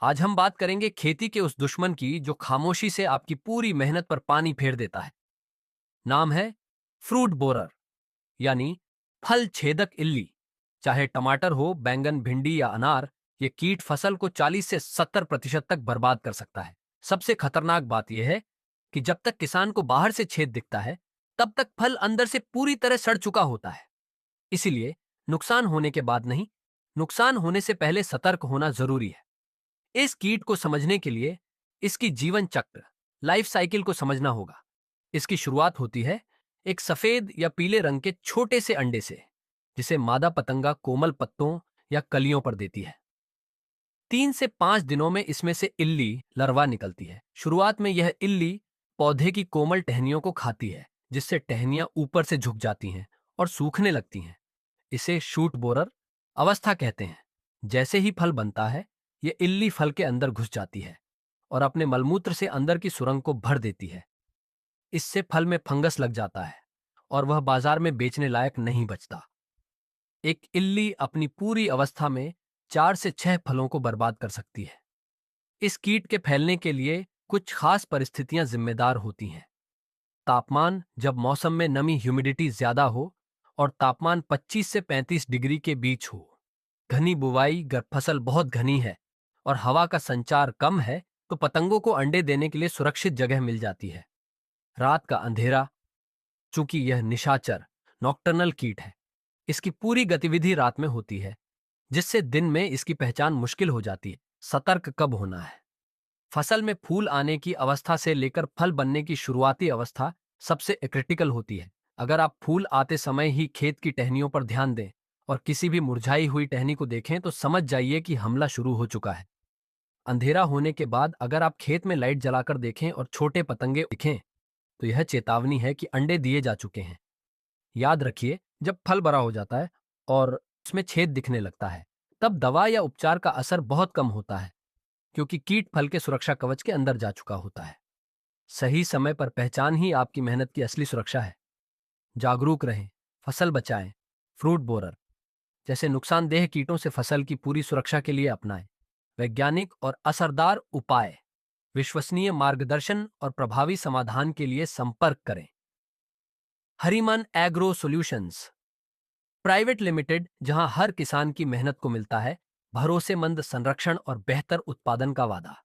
आज हम बात करेंगे खेती के उस दुश्मन की जो खामोशी से आपकी पूरी मेहनत पर पानी फेर देता है। नाम है फ्रूट बोरर, यानी फल छेदक इल्ली। चाहे टमाटर हो, बैंगन, भिंडी या अनार, ये कीट फसल को 40 से 70% तक बर्बाद कर सकता है। सबसे खतरनाक बात यह है कि जब तक किसान को बाहर से छेद दिखता है, तब तक फल अंदर से पूरी तरह सड़ चुका होता है। इसीलिए नुकसान होने के बाद नहीं, नुकसान होने से पहले सतर्क होना जरूरी है। इस कीट को समझने के लिए इसकी जीवन चक्र, लाइफ साइकिल को समझना होगा। इसकी शुरुआत होती है एक सफेद या पीले रंग के छोटे से अंडे से, जिसे मादा पतंगा कोमल पत्तों या कलियों पर देती है। 3 से 5 दिनों में इसमें से इल्ली लर्वा निकलती है। शुरुआत में यह इल्ली पौधे की कोमल टहनियों को खाती है, जिससे टहनियां ऊपर से झुक जाती हैं और सूखने लगती हैं। इसे शूट बोरर अवस्था कहते हैं। जैसे ही फल बनता है, ये इल्ली फल के अंदर घुस जाती है और अपने मलमूत्र से अंदर की सुरंग को भर देती है। इससे फल में फंगस लग जाता है और वह बाजार में बेचने लायक नहीं बचता। एक इल्ली अपनी पूरी अवस्था में 4 से 6 फलों को बर्बाद कर सकती है। इस कीट के फैलने के लिए कुछ खास परिस्थितियां जिम्मेदार होती हैं। तापमान, जब मौसम में नमी ह्यूमिडिटी ज्यादा हो और तापमान 25 से 35 डिग्री के बीच हो। घनी बुवाई, गर फसल बहुत घनी है और हवा का संचार कम है, तो पतंगों को अंडे देने के लिए सुरक्षित जगह मिल जाती है। रात का अंधेरा, चूंकि यह निशाचर नॉक्टर्नल कीट है, इसकी पूरी गतिविधि रात में होती है, जिससे दिन में इसकी पहचान मुश्किल हो जाती है। सतर्क कब होना है? फसल में फूल आने की अवस्था से लेकर फल बनने की शुरुआती अवस्था सबसे क्रिटिकल होती है। अगर आप फूल आते समय ही खेत की टहनियों पर ध्यान दें और किसी भी मुरझाई हुई टहनी को देखें, तो समझ जाइए कि हमला शुरू हो चुका है। अंधेरा होने के बाद अगर आप खेत में लाइट जलाकर देखें और छोटे पतंगे दिखें, तो यह चेतावनी है कि अंडे दिए जा चुके हैं। याद रखिए, जब फल बड़ा हो जाता है और उसमें छेद दिखने लगता है, तब दवा या उपचार का असर बहुत कम होता है, क्योंकि कीट फल के सुरक्षा कवच के अंदर जा चुका होता है। सही समय पर पहचान ही आपकी मेहनत की असली सुरक्षा है। जागरूक रहें, फसल बचाएं। फ्रूट बोरर जैसे नुकसानदेह कीटों से फसल की पूरी सुरक्षा के लिए अपनाएं वैज्ञानिक और असरदार उपाय। विश्वसनीय मार्गदर्शन और प्रभावी समाधान के लिए संपर्क करें। हरिमन एग्रो सॉल्यूशंस प्राइवेट लिमिटेड, जहां हर किसान की मेहनत को मिलता है भरोसेमंद संरक्षण और बेहतर उत्पादन का वादा।